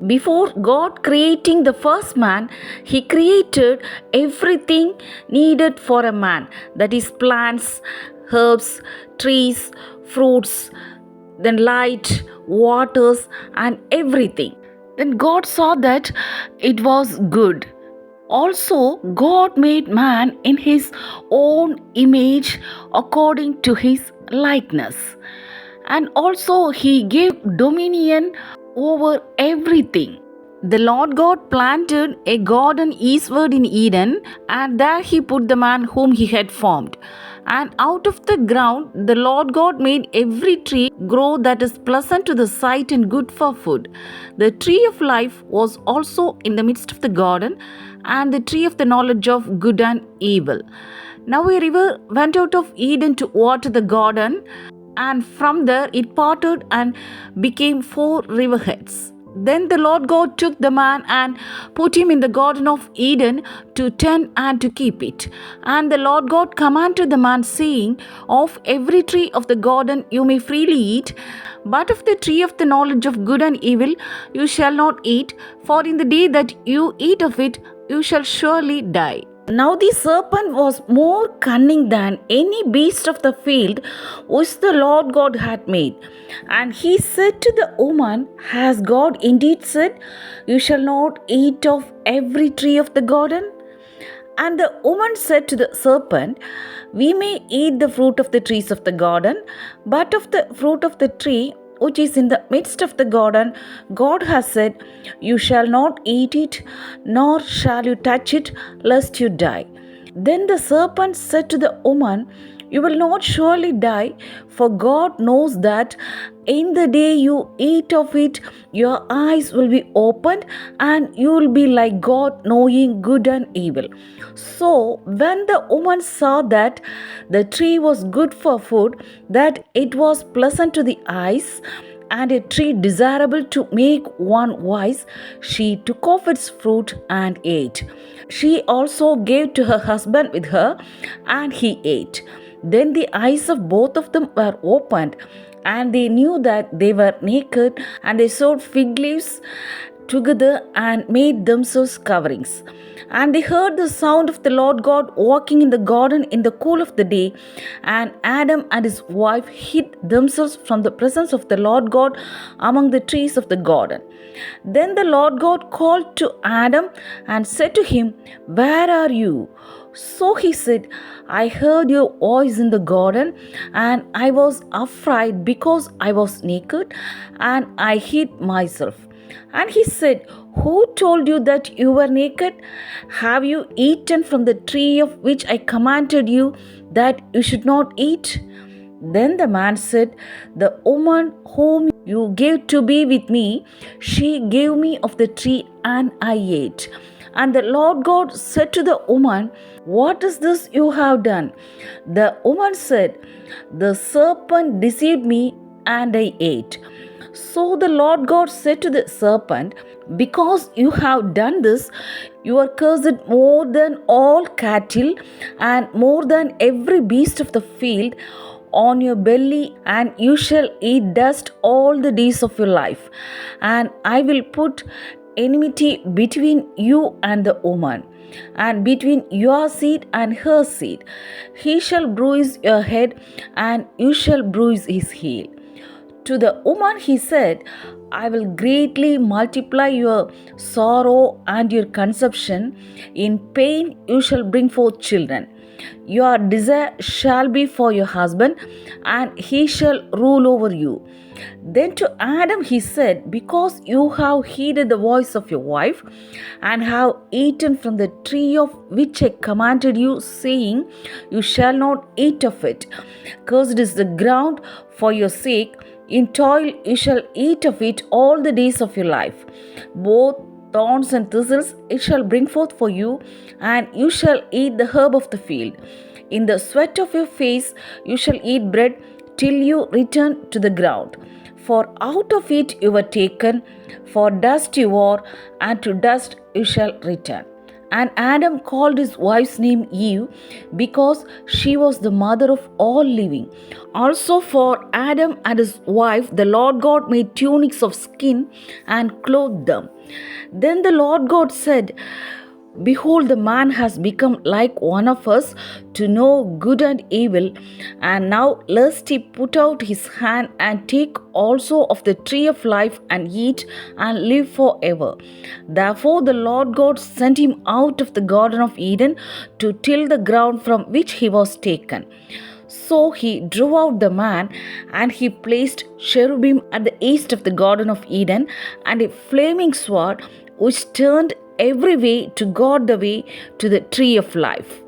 Before God creating the first man, He created everything needed for a man, that is, plants, herbs, trees, fruits, then light, waters, and everything. Then God saw that it was good. Also, God made man in His own image according to His likeness. And also, He gave dominion over everything. The Lord God planted a garden eastward in Eden, and there He put the man whom He had formed. And out of the ground, the Lord God made every tree grow that is pleasant to the sight and good for food. The tree of life was also in the midst of the garden, and the tree of the knowledge of good and evil. Now a river went out of Eden to water the garden, and from there it parted and became 4 riverheads. Then the Lord God took the man and put him in the garden of Eden to tend and to keep it. And the Lord God commanded the man, saying, Of every tree of the garden you may freely eat, but of the tree of the knowledge of good and evil you shall not eat, for in the day that you eat of it you shall surely die. Now the serpent was more cunning than any beast of the field which the Lord God had made. And he said to the woman, Has God indeed said, You shall not eat of every tree of the garden? And the woman said to the serpent, We may eat the fruit of the trees of the garden, but of the fruit of the tree which is in the midst of the garden, God has said, You shall not eat it, nor shall you touch it, lest you die. Then the serpent said to the woman, You will not surely die, for God knows that in the day you eat of it, your eyes will be opened, and you will be like God, knowing good and evil. So, when the woman saw that the tree was good for food, that it was pleasant to the eyes, and a tree desirable to make one wise, she took off its fruit and ate. She also gave to her husband with her, and he ate. Then the eyes of both of them were opened, and they knew that they were naked, and they sewed fig leaves together and made themselves coverings. And they heard the sound of the Lord God walking in the garden in the cool of the day, and Adam and his wife hid themselves from the presence of the Lord God among the trees of the garden. Then the Lord God called to Adam and said to him, Where are you? So he said, I heard your voice in the garden, and I was afraid because I was naked, and I hid myself. And he said, Who told you that you were naked? Have you eaten from the tree of which I commanded you that you should not eat? Then the man said, The woman whom you gave to be with me, she gave me of the tree, and I ate. And the Lord God said to the woman, What is this you have done? The woman said, The serpent deceived me, and I ate. So the Lord God said to the serpent, Because you have done this, you are cursed more than all cattle, and more than every beast of the field. On your belly, and you shall eat dust all the days of your life. And I will put enmity between you and the woman, and between your seed and her seed. He shall bruise your head, and you shall bruise his heel. To the woman he said, I will greatly multiply your sorrow and your conception. In pain you shall bring forth children. Your desire shall be for your husband, and he shall rule over you. Then to Adam he said, Because you have heeded the voice of your wife, and have eaten from the tree of which I commanded you, saying, You shall not eat of it. Cursed is the ground for your sake. In toil you shall eat of it all the days of your life. Both thorns and thistles it shall bring forth for you, and you shall eat the herb of the field. In the sweat of your face you shall eat bread till you return to the ground. For out of it you were taken, for dust you are, and to dust you shall return. And Adam called his wife's name Eve because she was the mother of all living. Also, for Adam and his wife, the Lord God made tunics of skin and clothed them. Then the Lord God said, Behold, the man has become like one of us to know good and evil. And now, lest he put out his hand and take also of the tree of life and eat and live forever. Therefore, the Lord God sent him out of the Garden of Eden to till the ground from which he was taken. So he drove out the man, and he placed cherubim at the east of the Garden of Eden, and a flaming sword which turned every way to guard the way to the tree of life.